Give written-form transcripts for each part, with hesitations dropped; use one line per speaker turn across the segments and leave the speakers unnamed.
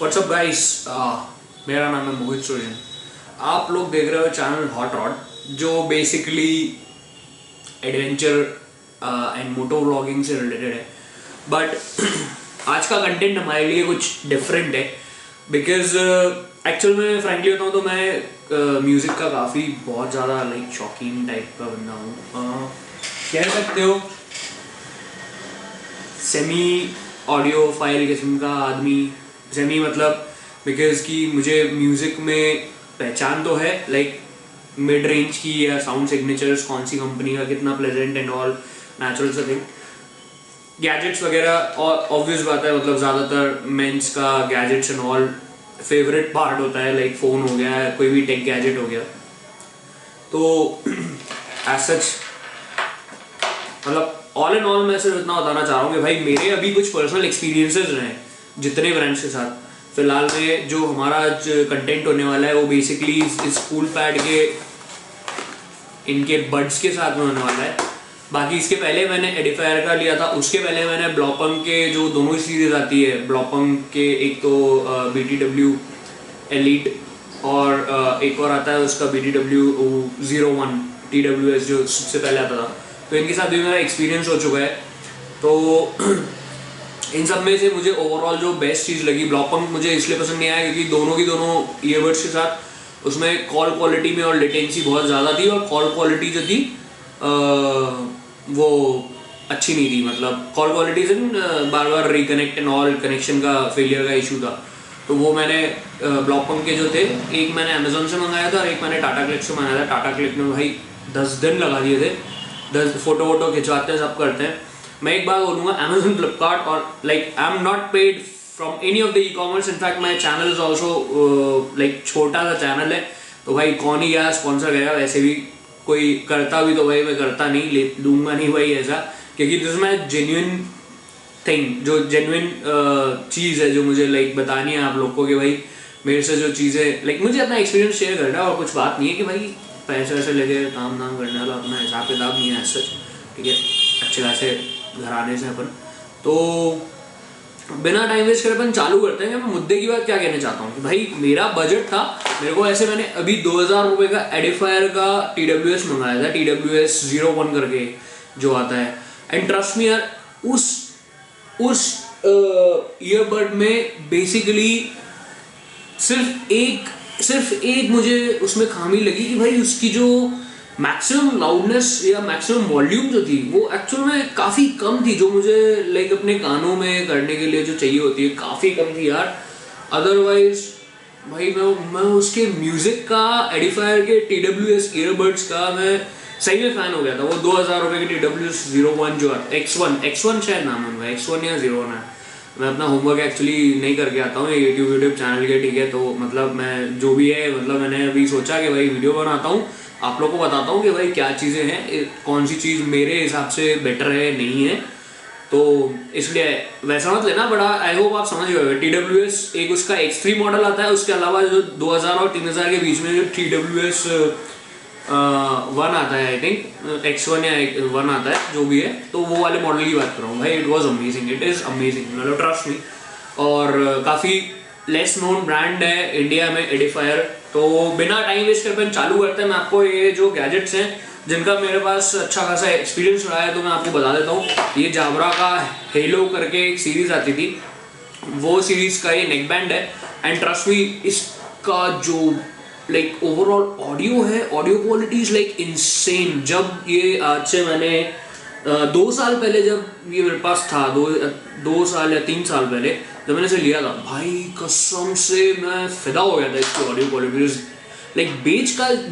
WhatsApp guys, मेरा नाम है मोहित सोजन। आप लोग देख रहे हो चैनल हॉट रॉड, जो basically adventure and moto vlogging से रिलेटेड है। बट आज का कंटेंट हमारे लिए कुछ डिफरेंट है, बिकॉज एक्चुअल में फ्रैंकली बताऊँ तो मैं म्यूज़िक का काफ़ी बहुत ज़्यादा शौकीन टाइप का बंदा हूँ। कह सकते हो सेमी ऑडियो फाइल किस्म का आदमी। सेमी मतलब बिकॉज कि मुझे म्यूज़िक में पहचान तो है, मिड रेंज की या साउंड सिग्नेचर्स कौन सी कंपनी का कितना प्लेजेंट एंड ऑल नेचुरल सा थिंग। गैजेट्स वगैरह और ऑब्वियस बात है, मतलब ज़्यादातर मेंस का gadgets and all favourite part होता है, फ़ोन हो गया, कोई भी टेक गैजेट हो गया। तो एज सच मतलब ऑल इन ऑल मैं सिर्फ इतना बताना चाह रहा हूँ कि भाई मेरे अभी कुछ पर्सनल एक्सपीरियंसेस रहे जितने ब्रांड्स के साथ। फिलहाल में जो हमारा आज कंटेंट होने वाला है वो बेसिकली इस कूल पैड के इनके बड्स के साथ में होने वाला है। बाकी इसके पहले मैंने एडिफायर का लिया था, उसके पहले मैंने ब्लॉपम के जो दोनों सीरीज आती है, ब्लॉपम के एक तो BTW एलीट और एक और आता है उसका BTW 01 TWS जो सबसे पहले आता था। तो इनके साथ भी मेरा एक्सपीरियंस हो चुका है। तो इन सब में से मुझे ओवरऑल जो बेस्ट चीज़ लगी, ब्लॉपम मुझे इसलिए पसंद नहीं आया क्योंकि दोनों की दोनों ईयरबड्स के साथ उसमें कॉल क्वालिटी में और लेटेंसी बहुत ज़्यादा थी, और कॉल क्वालिटी जो थी वो अच्छी नहीं थी। मतलब कॉल क्वालिटी से बार बार रिकनेक्ट एंड ऑल कनेक्शन का फेलियर का इशू था। तो वो मैंने ब्लॉपम के जो थे, एक मैंने अमेजोन से मंगाया था और एक मैंने टाटा क्लिक से मंगाया था। टाटा क्लिक में भाई 10 दिन लगा दिए थे, 10 फोटो वोटो खिंचवाते हैं, सब करते हैं। मैं एक बात बोलूँगा, अमेजोन, फ्लिपकार्ट और I am not paid from any of the e-commerce. In fact my channel is also छोटा सा चैनल है, तो भाई कौन ही गया स्पॉन्सर गया, वैसे भी कोई करता भी तो भाई मैं करता नहीं, ले लूँगा नहीं भाई ऐसा, क्योंकि this is my genuine thing, जो जेन्युइन चीज़ है जो मुझे बतानी है आप लोग को कि भाई मेरे से जो चीज़ें मुझे अपना एक्सपीरियंस शेयर करना है। और कुछ बात नहीं है कि भाई पैसे वैसे लेके काम नाम करने वाला, अपना हिसाब किताब नहीं है सच, ठीक है, अच्छे खासे घराने से अपन। तो बिना टाइम वेस्ट करे अपन चालू करते हैं। मैं मुद्दे की बात क्या कहना चाहता हूँ कि भाई मेरा बजट था, मेरे को ऐसे मैंने अभी 2000 रुपये का एडिफायर का TWS मंगाया था, TWS 01 करके जो आता है। एंड ट्रस्ट मी यार, उस ईयरबड में बेसिकली सिर्फ एक मुझे उसमें खामी लगी कि भाई उसकी जो मैक्सिमम लाउडनेस या मैक्सिमम वॉल्यूम जो थी वो एक्चुअल में काफ़ी कम थी, जो मुझे अपने कानों में करने के लिए जो चाहिए होती है, काफ़ी कम थी यार। अदरवाइज भाई मैं उसके म्यूज़िक का, एडिफायर के TWS ईयरबड्स का मैं सही में फ़ैन हो गया था। वो 2000 रुपये के TWS 01 जो X1 शायद नाम है उनका, X1 या 01 है। मैं अपना होमवर्क एक्चुअली नहीं करके आता हूँ यूट्यूब चैनल के, ठीक है। तो मतलब मैं जो भी है, मतलब मैंने अभी सोचा कि भाई वीडियो बनाता हूँ, आप लोग को बताता हूँ कि भाई क्या चीज़ें हैं, कौन सी चीज़ मेरे हिसाब से बेटर है नहीं है। तो इसलिए वैसा मत लेना, बड़ा आई होप आप समझ गए। TWS एक उसका X3 मॉडल आता है, उसके अलावा जो 2000 और 3000 के बीच में जो TWS 1 आता है, आई थिंक X1 या 1 आता है, जो भी है, तो वो वाले मॉडल की बात कर रहा हूँ भाई। It was amazing, it is amazing, मतलब ट्रस्ट मी। और काफ़ी लेस नोन ब्रांड है इंडिया में एडिफायर। तो बिना टाइम वेस्ट कर अपन चालू करते हैं। मैं आपको ये जो गैजेट्स हैं जिनका मेरे पास अच्छा खासा एक्सपीरियंस रहा है, तो मैं आपको बता देता हूँ। ये जाबरा का हेलो करके एक सीरीज़ आती थी, वो सीरीज़ का ये नेक बैंड है। एंड ट्रस्ट मी, इसका जो ओवरऑल ऑडियो है, ऑडियो क्वालिटी इज इनसेन। जब ये आज से मैंने 2 साल पहले जब ये मेरे पास था, 2 साल या 3 साल पहले जब मैंने इसे लिया था, भाई कसम से मैं फिदा हो गया था इसकी ऑडियो क्वालिटी।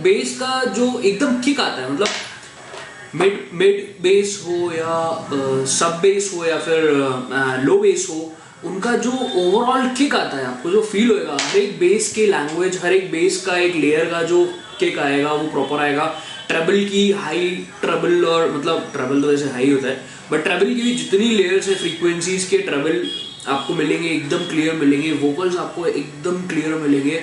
बेस का जो एकदम किक आता है, मतलब मिड बेस हो या सब बेस हो या फिर लो बेस हो, उनका जो ओवरऑल किक आता है, आपको जो फील होएगा, हर एक बेस के लैंग्वेज, हर एक बेस का एक लेयर का जो किक आएगा वो प्रॉपर आएगा। ट्रेबल की हाई ट्रेबल, और मतलब ट्रेबल तो वैसे हाई होता है, बट ट्रेबल की भी जितनी लेयर्स है, फ्रीक्वेंसीज के ट्रेबल आपको मिलेंगे, एकदम क्लियर मिलेंगे, वोकल्स आपको एकदम क्लियर मिलेंगे।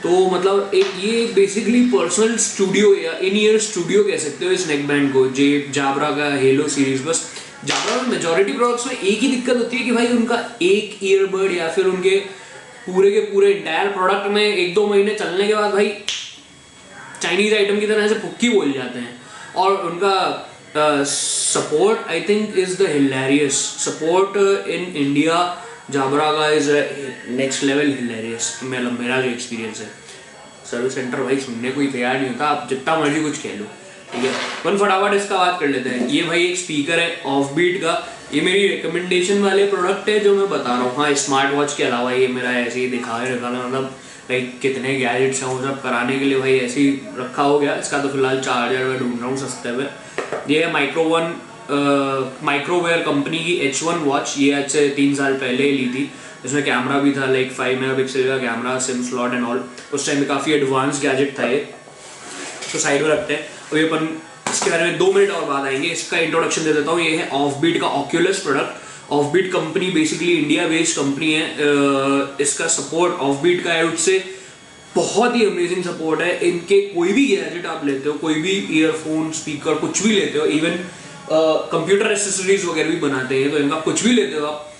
तो मतलब ये बेसिकली पर्सनल स्टूडियो या इन ईयर स्टूडियो कह सकते हो इस नेक बैंड को, जाबरा का हेलो सीरीज। बस जाबरा में मेजॉरिटी प्रोडक्ट्स में एक ही दिक्कत होती है कि भाई उनका एक ईयरबड या फिर उनके पूरे के पूरे इंटायर प्रोडक्ट में 1-2 महीने चलने के बाद भाई चाइनीज आइटम की तरह से फुक्की बोल जाते हैं। और उनका support I think is the hilarious support in India. जाबरा का इज नेक्स्ट लेवल हिलेरियस। मेरा जो एक्सपीरियंस है, सर्विस सेंटर भाई सुनने को ही तैयार नहीं होता, आप जितना मर्जी कुछ कह लो, ठीक है। अपन फटाफट इसका बात कर लेते हैं। ये भाई एक स्पीकर है ऑफ बीट का, ये मेरी रिकमेंडेशन वाले प्रोडक्ट है जो मैं बता रहा हूँ। हाँ, स्मार्ट वॉच के अलावा ये मेरा ऐसे ही दिखा रखा, मतलब लाइक कितने गैजेट्स हैं वो सब कराने के लिए भाई ऐसे ही रखा हो गया। इसका तो फिलहाल चार्जर मैं ढूंढ रहा हूँ सस्ते में। ये है माइक्रोवेयर कंपनी की H1 वॉच। ये आज से 3 साल पहले ली थी। इसमें कैमरा भी था, लाइक 5 मेगापिक्सल का camera, SIM slot and all. उस टाइम में काफ़ी एडवांस गैजेट था ये, तो साइड में रखते हैं। और ये अपन इसके बारे में 2 मिनट और बाद आएंगे। इसका इंट्रोडक्शन दे देता हूँ। ये है ऑफबीट का Oculus product. Offbeat company basically India based company है। इसका सपोर्ट ऑफबीट का है उससे बहुत ही अमेजिंग सपोर्ट है। इनके कोई भी गैजेट आप लेते हो, कोई भी ईयरफोन, स्पीकर, कुछ भी लेते हो, इवन कंप्यूटर एसेसरीज वगैरह भी बनाते हैं, तो इनका कुछ भी लेते हो आप,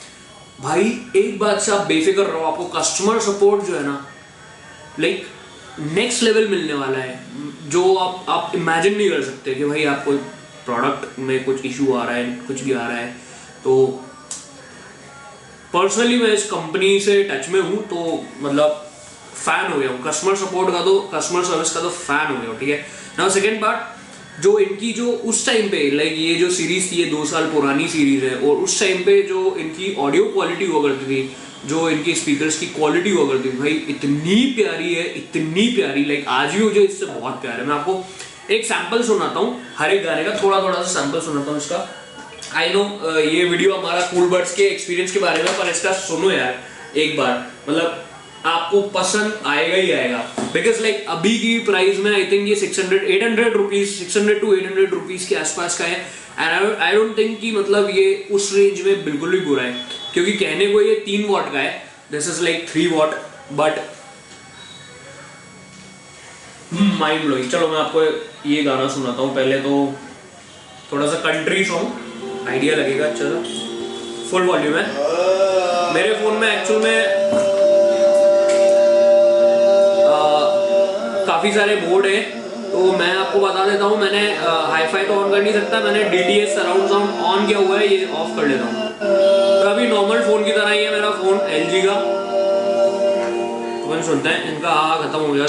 भाई एक बात से आप बेफिक्र रहो, आपको कस्टमर सपोर्ट जो है ना, लाइक नेक्स्ट लेवल मिलने वाला है, जो आप इमेजिन नहीं कर सकते कि भाई आपको प्रोडक्ट में कुछ इशू आ रहा है, कुछ भी आ रहा है। तो पर्सनली मैं इस कंपनी से टच में हूँ, तो मतलब फैन हो गया हूँ कस्टमर सपोर्ट का, तो कस्टमर सर्विस का तो फैन हो गया हूँ, ठीक है ना। सेकेंड पार्ट, जो इनकी जो उस टाइम पे लाइक ये जो सीरीज थी, ये 2 साल पुरानी सीरीज है, और उस टाइम पे जो इनकी ऑडियो क्वालिटी हुआ करती थी, जो इनकी स्पीकर्स की क्वालिटी हुआ करती थी, भाई इतनी प्यारी है, इतनी प्यारी, लाइक आज भी मुझे इससे बहुत प्यार है। मैं आपको एक सैंपल सुनाता हूँ हर एक गाने का, थोड़ा थोड़ा सा सैंपल सुनाता हूँ इसका। आई नो ये वीडियो हमारा कूल बर्ड्स के एक्सपीरियंस के बारे में, पर इसका सुनो यार एक बार, मतलब आपको पसंद आएगा ही आएगा। बिकॉज लाइक अभी की प्राइस में आई थिंक ये 600 to 800 रुपीज के आसपास का है। एंड आई डोंट थिंक कि मतलब ये उस रेंज में बिल्कुल भी बुरा है, क्योंकि कहने को ये 3 वॉट का है, this is like 3 what, but mind blowing. चलो मैं आपको ये गाना सुनाता हूँ। पहले तो थोड़ा सा कंट्री सॉन्ग आइडिया लगेगा अच्छा सा। फुल वॉल्यूम है मेरे फोन में। एक्चुअल में काफ़ी सारे बोर्ड हैं, तो मैं आपको बता देता हूँ। मैंने हाईफाई तो ऑन कर नहीं सकता, मैंने DTS सराउंड साउंड ऑन किया हुआ है, ये ऑफ कर लेता हूँ। तो अभी नॉर्मल फ़ोन की तरह ही है मेरा फ़ोन, LG का। तो सुनते हैं इनका खत्म हो गया।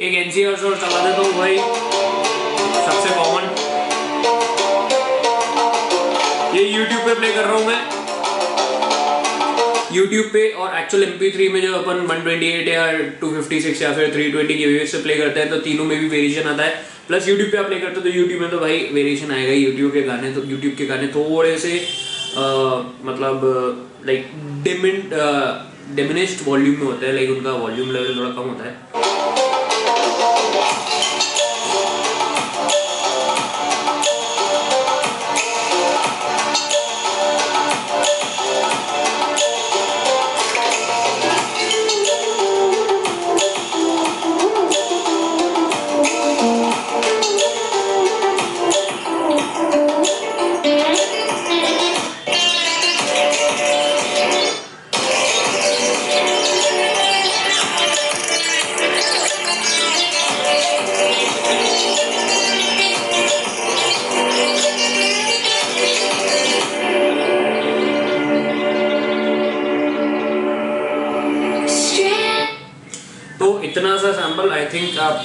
एक NCR और चला देता हूँ भाई, सबसे कॉमन। ये YouTube पे प्ले कर रहा हूँ मैं, YouTube पे। और एक्चुअल MP3 में जो अपन 128 या 256 या फिर 320 की वेव से प्ले करते हैं, तो तीनों में भी वेरिएशन आता है। प्लस YouTube पे आप प्ले करते हो तो YouTube में तो भाई वेरिएशन आएगा ही। YouTube के गाने थोड़े से मतलब लाइक डिमिनिश्ड वॉल्यूम में होता है, लाइक उनका वॉल्यूम लेवल थोड़ा कम होता है।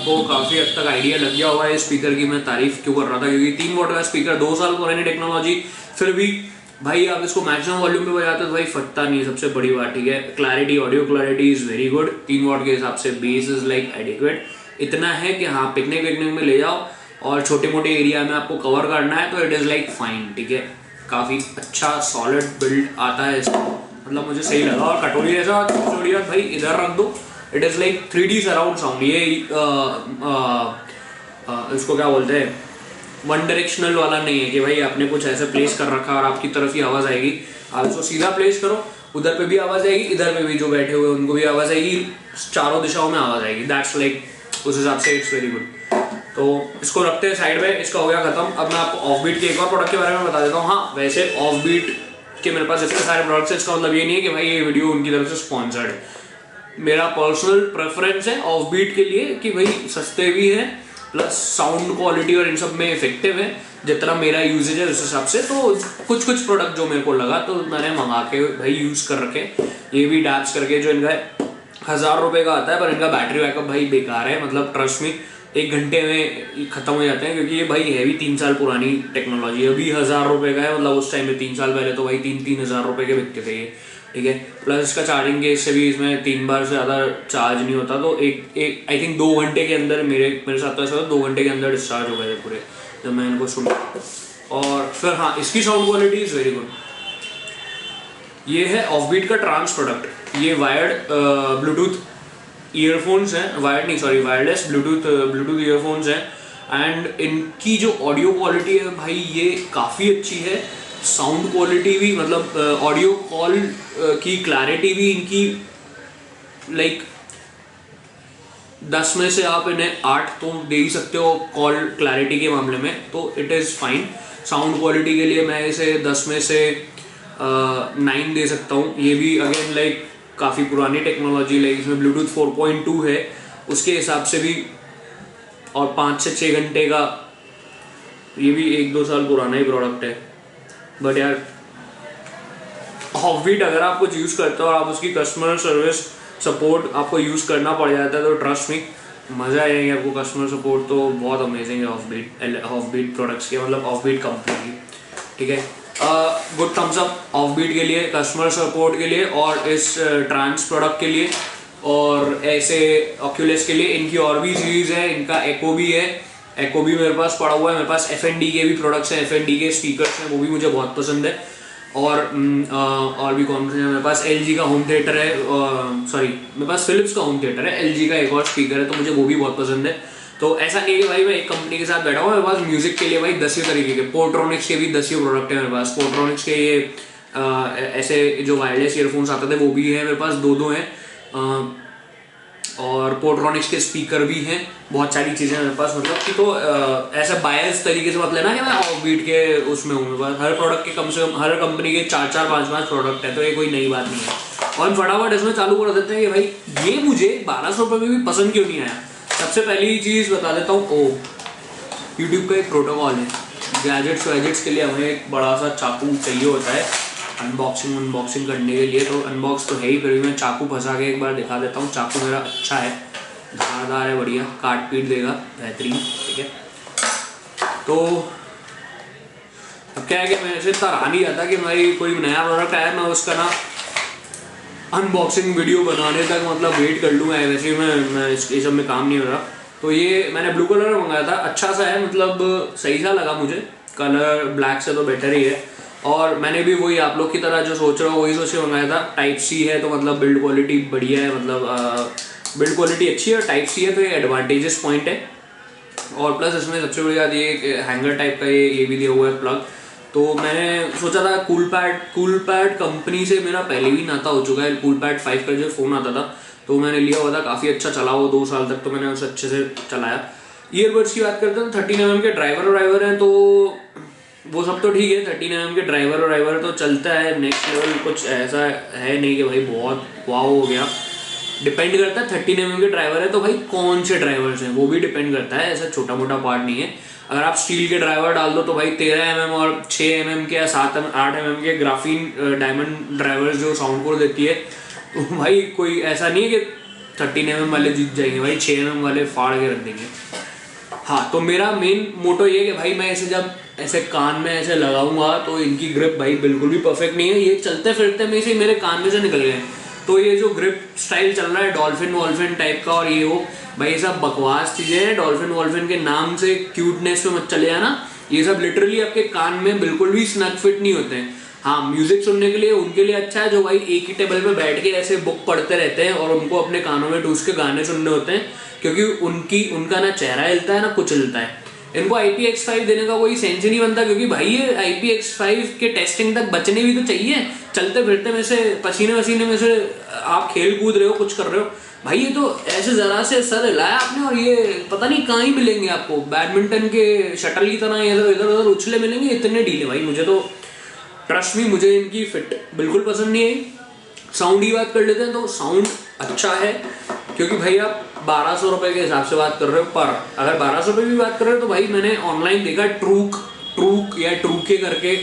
आपको काफ़ी हद तक आइडिया लग गया होगा इस स्पीकर की मैं तारीफ क्यों कर रहा था, क्योंकि 3 वॉट का स्पीकर 2 साल पुरानी टेक्नोलॉजी, फिर भी भाई आप इसको मैक्सिमम वॉल्यूम पे बजाते हो तो भाई फटता नहीं है, सबसे बड़ी बात। ठीक है, clarity, audio clarity is very good 3 what के हिसाब से। बेस इज़ लाइक एडिक्वेट, इतना है कि हाँ पिकनिक विकनिक में ले जाओ और छोटे मोटे एरिया में आपको कवर करना है तो इट इज़ लाइक फाइन। ठीक है, काफ़ी अच्छा सॉलिड बिल्ड आता है इसका, मतलब मुझे सही लगा। और कटोरी जैसा छोड़िए भाई, इधर रख दो, it is like 3D surround sound. ये इसको क्या बोलते हैं, वन डायरेक्शनल वाला नहीं है कि भाई आपने कुछ ऐसे प्लेस कर रखा और आपकी तरफ ही आवाज़ आएगी। आप इसको सीधा प्लेस करो, उधर पे भी आवाज़ आएगी, इधर पे भी जो बैठे हुए उनको भी आवाज़ आएगी, चारों दिशाओं में आवाज़ आएगी। दैट्स लाइक उस हिसाब से इट्स वेरी गुड। तो इसको रखते हैं साइड में, इसका हो गया खत्म। अब मैं आपको ऑफ बीट के एक और प्रोडक्ट के बारे में बता देता हूँ। हाँ वैसे ऑफ बीट के मेरे पास इतने सारे प्रोडक्ट्स हैं, इसका मतलब ये नहीं है कि भाई ये वीडियो उनकी तरफ से स्पॉन्सर्ड है। मेरा पर्सनल प्रेफरेंस है ऑफ बीट के लिए कि भाई सस्ते भी हैं प्लस साउंड क्वालिटी और इन सब में इफेक्टिव है, जितना मेरा यूजेज है उस हिसाब से। तो कुछ कुछ प्रोडक्ट जो मेरे को लगा तो मैंने मंगा के भाई यूज़ कर रखे। ये भी डैप्स करके जो इनका 1000 रुपये का आता है, पर इनका बैटरी बैकअप भाई बेकार है, मतलब ट्रस्ट में 1 घंटे में ख़त्म हो जाते हैं, क्योंकि ये भाई है भी 3 साल पुरानी टेक्नोलॉजी, अभी 1000 रुपये का है, मतलब उस टाइम में 3 साल पहले तो भाई 3-3 हज़ार रुपये के बिकते थे ये। ठीक है, प्लस इसका चार्जिंग के इससे भी इसमें 3 बार से ज़्यादा चार्ज नहीं होता, तो एक आई थिंक 2 घंटे के अंदर मेरे साथ तो ऐसा होता 2 घंटे के अंदर डिस्चार्ज हो गए थे पूरे जब मैं इनको सुना। और फिर हाँ इसकी sound quality is very good. ये है ऑफ बीट का ट्रांस प्रोडक्ट। ये वायर्ड ब्लूटूथ ईयरफोन्स हैं, वायर्ड नहीं सॉरी वायरलेस ब्लूटूथ ईयरफोन्स हैं। एंड इनकी जो ऑडियो क्वालिटी है भाई ये काफ़ी अच्छी है, साउंड क्वालिटी भी, मतलब ऑडियो कॉल की क्लैरिटी भी इनकी लाइक 10 में से आप इन्हें 8 तो दे ही सकते हो कॉल क्लैरिटी के मामले में, तो it is fine. Sound quality के लिए मैं इसे 10 में से 9 दे सकता हूँ। ये भी अगेन लाइक काफ़ी पुरानी टेक्नोलॉजी, लाइक इसमें ब्लूटूथ 4.2 है, उसके हिसाब से भी, और 5 से 6 घंटे का, ये भी 1-2 साल पुराना ही प्रोडक्ट है। बट यार ऑफ बीट अगर आप कुछ यूज़ करते हो और आप उसकी कस्टमर सर्विस सपोर्ट आपको यूज़ करना पड़ जाता है तो ट्रस्ट मी मज़ा आएगी आपको। कस्टमर सपोर्ट तो बहुत अमेजिंग है ऑफ बीट प्रोडक्ट्स के, मतलब ऑफ बीट कंपनी की। ठीक है, good thumbs up offbeat के लिए, कस्टमर सपोर्ट के लिए और इस ट्रांस प्रोडक्ट के लिए। और ऐसे ऑक्यूलेस के लिए इनकी और भी सीरीज़ है, इनका एको भी है, एको भी मेरे पास पड़ा हुआ है। मेरे पास FND के भी प्रोडक्ट्स हैं, FND के स्पीकर्स हैं, वो भी मुझे बहुत पसंद है। और भी कौन से हैं मेरे पास, LG का होम थिएटर है, सॉरी मेरे पास फिलिप्स का होम थिएटर है, LG का एक और स्पीकर है, तो मुझे वो भी बहुत पसंद है। तो ऐसा नहीं है कि भाई मैं एक कंपनी के साथ बैठा हूँ, मेरे पास म्यूजिक के लिए भाई 10 तरीके के, पोर्ट्रॉनिक्स के भी 10 प्रोडक्ट है मेरे पास। पोर्ट्रॉनिक्स के ये ऐसे जो वायरलेस ईयरफोन्स आते थे वो भी है मेरे पास, 2 हैं। और पोर्ट्रॉनिक्स के स्पीकर भी हैं, बहुत सारी चीज़ें मेरे पास, मतलब कि तो ऐसा बायस तरीके से मत लेना कि मैं ऑफ बीट के उसमें हूँ। मेरे पास हर प्रोडक्ट के कम से कम, हर कंपनी के 4-4, 5-5 प्रोडक्ट है, तो ये कोई नई बात नहीं है। और फटाफट इसमें चालू कर देते हैं कि भाई ये मुझे 1200 रुपये में भी पसंद क्यों नहीं आया। सबसे पहली चीज़ बता देता हूँ, यूट्यूब का एक प्रोटोकॉल है, गैजेट्स के लिए हमें एक बड़ा सा चाकू चाहिए होता है अनबॉक्सिंग करने के लिए। तो अनबॉक्स तो है ही, फिर भी मैं चाकू फंसा के एक बार दिखा देता हूँ। चाकू मेरा अच्छा है, धारदार है, बढ़िया काट पीट देगा, बेहतरीन। ठीक है, तो अब क्या है कि मैं ऐसे इतना रहा नहीं जाता कि भाई कोई नया प्रोडक्ट आया मैं उसका ना अनबॉक्सिंग वीडियो बनाने तक मतलब वेट कर लूँगा। वैसे ही मैं इस सब में काम नहीं हो रहा। तो ये मैंने ब्लू कलर में मंगाया था, अच्छा सा है, मतलब सही सा लगा मुझे, कलर ब्लैक से तो बेटर ही है। और मैंने भी वही आप लोग की तरह जो सोच रहा हूँ वही सोच के मंगाया था। टाइप सी है तो मतलब बिल्ड क्वालिटी बढ़िया है, मतलब बिल्ड क्वालिटी अच्छी है, और टाइप सी है तो ये एडवांटेजेस पॉइंट है। और प्लस इसमें सबसे बड़ी बात ये हैंगर टाइप का ये भी दिया हुआ है प्लग। तो मैंने सोचा था कूल पैड कंपनी से मेरा पहले भी नाता हो चुका है, कूल पैड 5 का जो फ़ोन आता था तो मैंने लिया हुआ था, काफ़ी अच्छा चला वो 2 साल तक, तो मैंने उसे अच्छे से चलाया। ईयरबड्स की बात करते हैं तो 13 mm के ड्राइवर हैं, तो वो सब तो ठीक है, 13 mm के ड्राइवर तो चलता है। नेक्स्ट लेवल कुछ ऐसा है नहीं कि भाई बहुत वाव हो गया, डिपेंड करता है। 13 mm के ड्राइवर है तो भाई कौन से ड्राइवर्स हैं वो भी डिपेंड करता है, ऐसा छोटा मोटा पार्ट नहीं है। अगर आप स्टील के ड्राइवर डाल दो तो भाई 13 mm और 6 mm के या 7-8 mm के ग्राफीन डायमंड ड्राइवर्स जो साउंड को देती है, तो भाई कोई ऐसा नहीं है कि 13 mm वाले जीत जाएंगे भाई, 6 mm वाले फाड़ के रख देंगे। हाँ, तो मेरा मेन मोटो ये है कि भाई मैं इसे जब ऐसे कान में ऐसे लगाऊंगा तो इनकी ग्रिप भाई बिल्कुल भी परफेक्ट नहीं है। ये चलते फिरते में से मेरे कान में से निकल गए। तो ये जो ग्रिप स्टाइल चल रहा है डॉल्फिन वॉल्फिन टाइप का और ये वो, भाई ये सब बकवास चीजें हैं। डॉल्फिन वॉल्फिन के नाम से क्यूटनेस में मत चले आना। ये सब लिटरली आपके कान में बिल्कुल भी स्नग फिट नहीं होते हैं। हाँ, म्यूजिक सुनने के लिए उनके लिए अच्छा है जो भाई एक ही टेबल पे बैठ के ऐसे बुक पढ़ते रहते हैं और उनको अपने कानों में ठूस के गाने सुनने होते हैं, क्योंकि उनका ना चेहरा हिलता है ना कुछ हिलता है। इनको IPX5 देने का कोई सेंस ही नहीं बनता, क्योंकि भाई ये IPX5 के टेस्टिंग तक बचने भी तो चाहिए। चलते फिरते में से पसीने वसीने में से आप खेल कूद रहे हो, कुछ कर रहे हो भाई, ये तो ऐसे जरा से सर हिलाया आपने और ये पता नहीं कहाँ ही मिलेंगे आपको, बैडमिंटन के शटल की तरह इधर उधर उछले मिलेंगे, इतने ढीले। भाई मुझे तो ट्रस्ट मी, मुझे इनकी फिट बिल्कुल पसंद नहीं आई। साउंड की बात कर लेते हैं तो साउंड अच्छा है, क्योंकि भाई आप 1200 रुपये के हिसाब से बात कर रहे हो। पर अगर 1200 रुपये की बात कर रहे हो तो भाई मैंने ऑनलाइन देखा ट्रूक या ट्रूके करके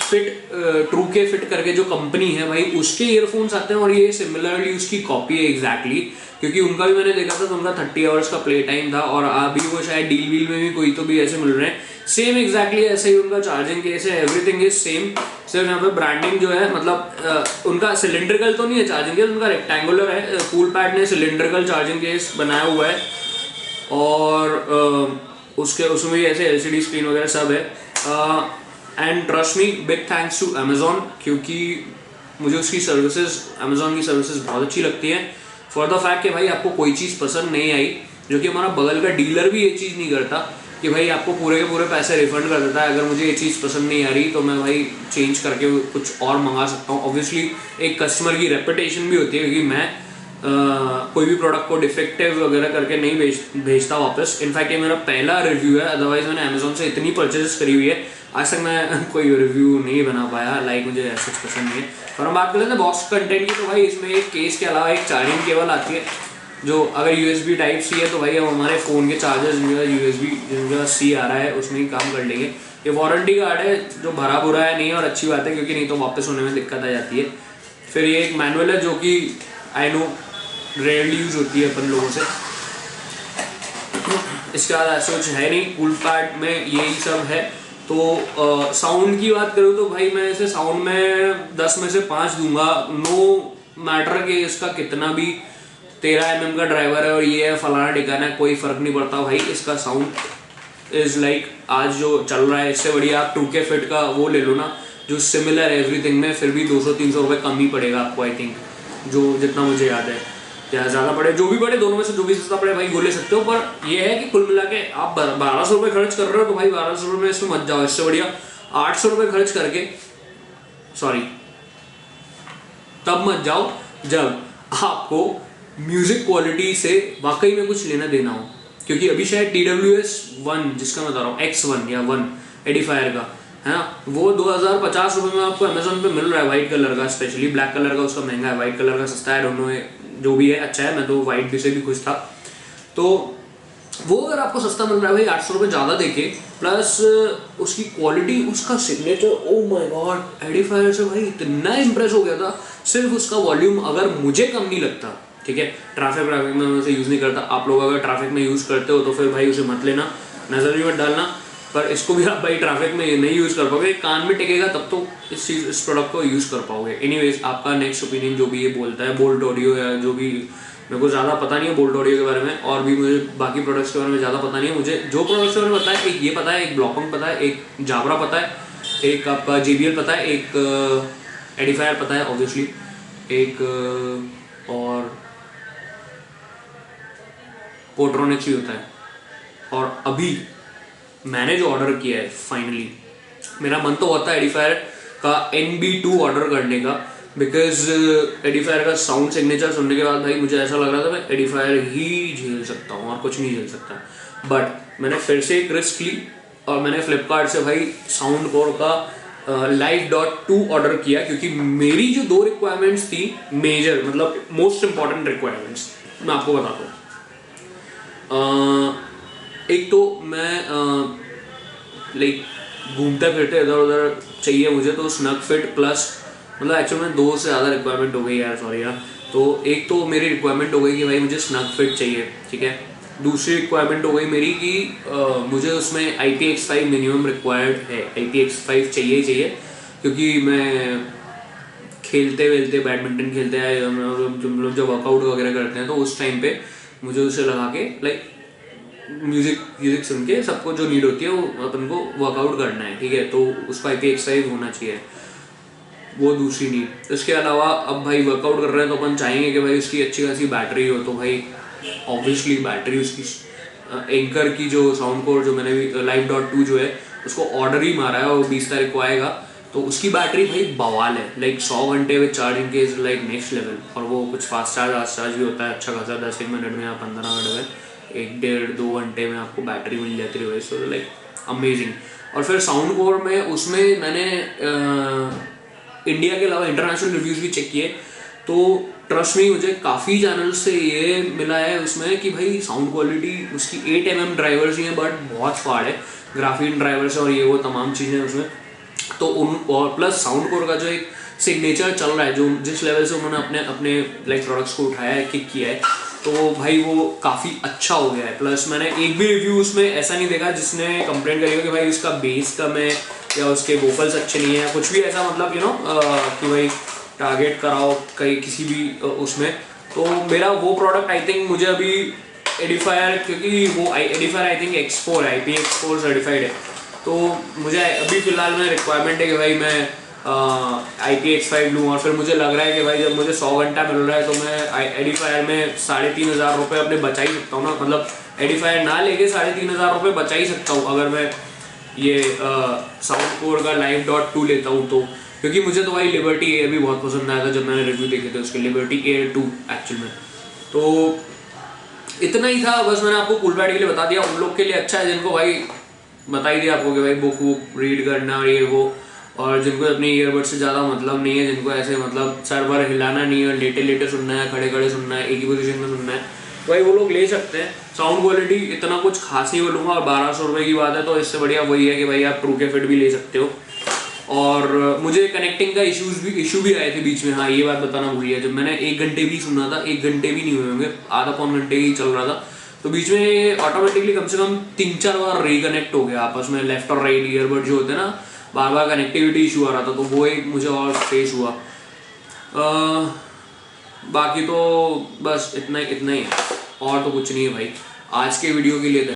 ट्रूके फिट करके जो कंपनी है भाई, उसके ईयरफोन्स आते हैं और ये सिमिलरली उसकी कॉपी है एग्जैक्टली। क्योंकि उनका भी मैंने देखा था तो उनका 30 आवर्स का प्ले टाइम था, और अभी वो शायद डील वील में भी कोई तो भी ऐसे मिल रहे हैं सेम एग्जैक्टली ऐसे ही। उनका चार्जिंग केस है, एवरीथिंग इज सेम। सिर्फ यहाँ पे ब्रांडिंग जो है, मतलब उनका सिलेंड्रिकल तो नहीं है चार्जिंग केस, उनका रेक्टेंगुलर है। कूल पैड ने सिलेंड्रिकल चार्जिंग केस बनाया हुआ है, और उसमें भी ऐसे LCD स्क्रीन वगैरह सब है। And trust me, big thanks to Amazon, क्योंकि मुझे उसकी सर्विसेज, अमेजोन की सर्विसेज बहुत अच्छी लगती है। फॉर द फैक्ट कि भाई आपको कोई चीज़ पसंद नहीं आई, जो कि हमारा बगल का डीलर भी ये चीज़ नहीं करता कि भाई आपको पूरे के पूरे पैसे रिफंड कर देता है। अगर मुझे ये चीज़ पसंद नहीं आ रही तो मैं भाई चेंज करके कुछ और मंगा सकता हूँ। ऑब्वियसली एक कस्टमर की रेपुटेशन भी होती है, क्योंकि मैं कोई भी प्रोडक्ट को डिफेक्टिव वगैरह करके नहीं भेजता वापस। इनफैक्ट ये मेरा पहला रिव्यू है, अदरवाइज मैंने अमेजोन से इतनी परचेजेस करी हुई है, आज तक मैं कोई रिव्यू नहीं बना पाया। लाइक मुझे ऐसा पसंद नहीं है। और हम बात कर लेते हैं बॉक्स कंटेंट की, तो भाई इसमें एक केस के अलावा एक चार्जिंग केबल आती है, जो अगर USB Type-C है तो भाई हम हमारे फ़ोन के चार्जर्स में USB जिनका C आ रहा है उसमें ही काम कर लेंगे। ये वारंटी कार्ड है जो भरा बुरा है नहीं, और अच्छी बात है क्योंकि नहीं तो वापस होने में दिक्कत आ जाती है। फिर ये एक मैनुअल है जो कि आई नो रेयरली यूज होती है अपन लोगों से। इसके बाद ऐसा कुछ है नहीं, कूल पैड में यही सब है। तो साउंड की बात करूँ तो भाई मैं इसे साउंड में 10 में से 5 दूंगा। नो मैटर कि इसका कितना भी 13 mm का ड्राइवर है और ये है फलाना ठिकाना है, कोई फर्क नहीं पड़ता भाई। इसका साउंड इज लाइक आज जो चल रहा है इससे बढ़िया आप 2K फिट का वो ले लो ना, जो सिमिलर है एवरीथिंग में, फिर भी 200-300 रुपये कम ही पड़ेगा आपको आई थिंक, जो जितना मुझे याद है। या ज़्यादा पड़े जो भी पड़े, दोनों में से जो भी सस्ता पड़े भाई वो ले सकते हो। पर ये है कि कुल मिला के आप 1200 रुपये खर्च कर रहे हो तो भाई 1200 रुपये में इसमें मत जाओ। इससे बढ़िया 800 रुपये खर्च करके, सॉरी तब मत जाओ जब आपको म्यूजिक क्वालिटी से वाकई में कुछ लेना देना हो। क्योंकि अभी शायद TWS1 जिसका मैं बता रहा हूँ, X1 या 1 एडिफायर का है ना, वो 2050 रुपये में आपको अमेजोन पे मिल रहा है वाइट कलर का। स्पेशली ब्लैक कलर का उसका महंगा है, वाइट कलर का सस्ता है। दोनों जो भी है अच्छा है, मैं तो वाइट भी से भी खुश था। तो वो अगर आपको सस्ता मिल रहा है भाई 800 रुपये ज़्यादा देके, प्लस उसकी क्वालिटी, उसका signature, oh my God, edifier से भाई इतना इंप्रेस हो गया था। सिर्फ उसका वॉल्यूम अगर मुझे कम नहीं लगता, ठीक है, ट्रैफिक में मैं उसे यूज़ नहीं करता, आप लोग अगर ट्रैफिक में यूज़ करते हो तो फिर भाई उसे मत लेना, नज़र भी मत डालना। पर इसको भी आप भाई ट्रैफिक में नहीं यूज़ कर पाओगे, कान में टिकेगा तब तो इस प्रोडक्ट को यूज़ कर पाओगे। एनीवेज आपका नेक्स्ट ओपिनियन जो भी ये बोलता है, बोल्ट ऑडियो या जो भी, मेरे को ज़्यादा पता नहीं है बोल्ट ऑडियो के बारे में, और भी मुझे बाकी प्रोडक्ट्स के बारे में ज़्यादा पता नहीं है। मुझे जो प्रोडक्ट्स के बारे में पता है, एक ये पता है, एक ब्लॉकबक पता है, एक जाबरा पता है, एक आपका JBL पता है, एक एडिफायर पता है ऑब्वियसली, एक और पोर्ट्रॉनिक्स भी होता है। और अभी मैंने जो ऑर्डर किया है फाइनली, मेरा मन तो होता है एडिफायर का NB2 ऑर्डर करने का, बिकॉज एडिफायर का साउंड सिग्नेचर सुनने के बाद भाई मुझे ऐसा लग रहा था मैं एडिफायर ही झेल सकता हूँ और कुछ नहीं झेल सकता। बट मैंने फिर से एक रिस्क ली और मैंने फ्लिपकार्ट से भाई साउंड कोर का Live.2 ऑर्डर किया, क्योंकि मेरी जो 2 रिक्वायरमेंट्स थी मेजर, मतलब मोस्ट इंपॉर्टेंट रिक्वायरमेंट्स, मैं आपको बताता हूँ। एक तो मैं लाइक घूमते फिरते इधर उधर चाहिए मुझे, तो स्नग फिट प्लस, मतलब एक्चुअली में 2 से ज़्यादा रिक्वायरमेंट हो गई यार, सॉरी यार। तो एक तो मेरी रिक्वायरमेंट हो गई कि भाई मुझे स्नग फिट चाहिए, ठीक है। दूसरी रिक्वायरमेंट हो गई मेरी कि मुझे उसमें IPX5 मिनिमम रिक्वायर्ड है, IPX5 चाहिए ही चाहिए, क्योंकि मैं खेलते वेलते बैडमिंटन खेलते हैं हम लोग जब वर्कआउट वगैरह करते हैं तो उस टाइम पे मुझे उसे लगा के लाइक म्यूजिक सुन के सबको जो नीड होती है वो अपन को वर्कआउट करना है, ठीक है। तो उसका IPX5 होना चाहिए, वो दूसरी नीड। इसके अलावा अब भाई वर्कआउट कर रहे हैं तो अपन चाहेंगे कि भाई उसकी अच्छी खासी बैटरी हो, तो भाई ऑब्वियसली बैटरी उसकी एंकर की जो साउंड कोर जो मैंने भी Live.2 जो है उसको ऑर्डर ही मारा है और 20 तारीख को आएगा, तो उसकी बैटरी भाई बवाल है, लाइक 100 घंटे में चार्जिंग के इज लाइक नेक्स्ट लेवल। और वो कुछ फास्ट चार्ज भी होता है अच्छा खासा, 10 मिनट में या 15 मिनट में, 1-1.5-2 घंटे में आपको बैटरी मिल जाती है, सो लाइक अमेजिंग। और फिर साउंड कोर में उसमें मैंने इंडिया के अलावा इंटरनेशनल रिव्यूज़ भी चेक किए, तो ट्रस्ट में मुझे काफ़ी चैनल से ये मिला है उसमें कि भाई साउंड क्वालिटी उसकी 8mm ड्राइवर्स ही हैं, बट बहुत फाड़ है ग्राफीन ड्राइवर्स और ये वो तमाम चीज़ें उसमें। तो उन और प्लस साउंड कोर का जो एक सिग्नेचर चल रहा है, जो जिस लेवल से उन्होंने अपने अपने लाइक प्रोडक्ट्स को उठाया है, किक किया है, तो भाई वो काफ़ी अच्छा हो गया है। प्लस मैंने एक भी रिव्यू उसमें ऐसा नहीं देखा जिसने कंप्लेंट करी हो कि भाई उसका बेस कम है या उसके वोकल्स अच्छे नहीं है, कुछ भी ऐसा, मतलब कि भाई टारगेट कराओ कहीं किसी भी उसमें। तो मेरा वो प्रोडक्ट आई थिंक मुझे अभी एडिफायर, क्योंकि वो एडिफायर आई थिंक X4 है, IPX4 सर्टिफाइड है, तो मुझे अभी फ़िलहाल में रिक्वायरमेंट है कि भाई मैं IPX5 लूँ। और फिर मुझे लग रहा है कि भाई जब मुझे 100 घंटा मिल रहा है तो मैं एडिफायर में 3,500 रुपये अपने बचा ही सकता हूँ ना, मतलब एडिफायर ना लेके 3,500 रुपये बचा ही सकता हूँ अगर मैं ये साउंड कोर का Live.2 लेता हूँ तो। क्योंकि मुझे तो भाई लिबर्टी एयर भी बहुत पसंद आया था जब मैंने रिव्यू देखे थे उसके, लिबर्टी एयर 2 एक्चुअल में। तो इतना ही था, बस मैंने आपको कूल पैड के लिए बता दिया। उन लोग के लिए अच्छा है जिनको भाई बता ही दिया आपको कि भाई बुक वुक रीड करना और ये वो, और जिनको अपने ईयरबड से ज़्यादा मतलब नहीं है, जिनको ऐसे मतलब सर भर हिलाना नहीं है, लेटे लेटे सुनना है, खड़े खड़े सुनना है, एक ही पोजीशन में सुनना है, भाई वो लोग ले सकते हैं। साउंड क्वालिटी इतना कुछ खास नहीं बोलूँगा, और 1200 रुपये की बात है तो इससे बढ़िया वही है कि भाई आप ट्रू के फिट भी ले सकते हो। और मुझे कनेक्टिंग का इशू भी आए थे बीच में, हाँ ये बात बताना भूल गया। जब मैंने 1 घंटे भी सुना था, 1 घंटे भी नहीं हुए होंगे, आधा पौन घंटे ही चल रहा था, तो बीच में ऑटोमेटिकली कम से कम 3-4 बार रिकनेक्ट हो गया आपस में, लेफ्ट और राइट ईयरबड जो होते हैं ना, बार बार कनेक्टिविटी इशू आ रहा था, तो वो एक मुझे और फेस हुआ। बाकी तो बस इतना ही है, और तो कुछ नहीं है भाई आज के वीडियो के लिए।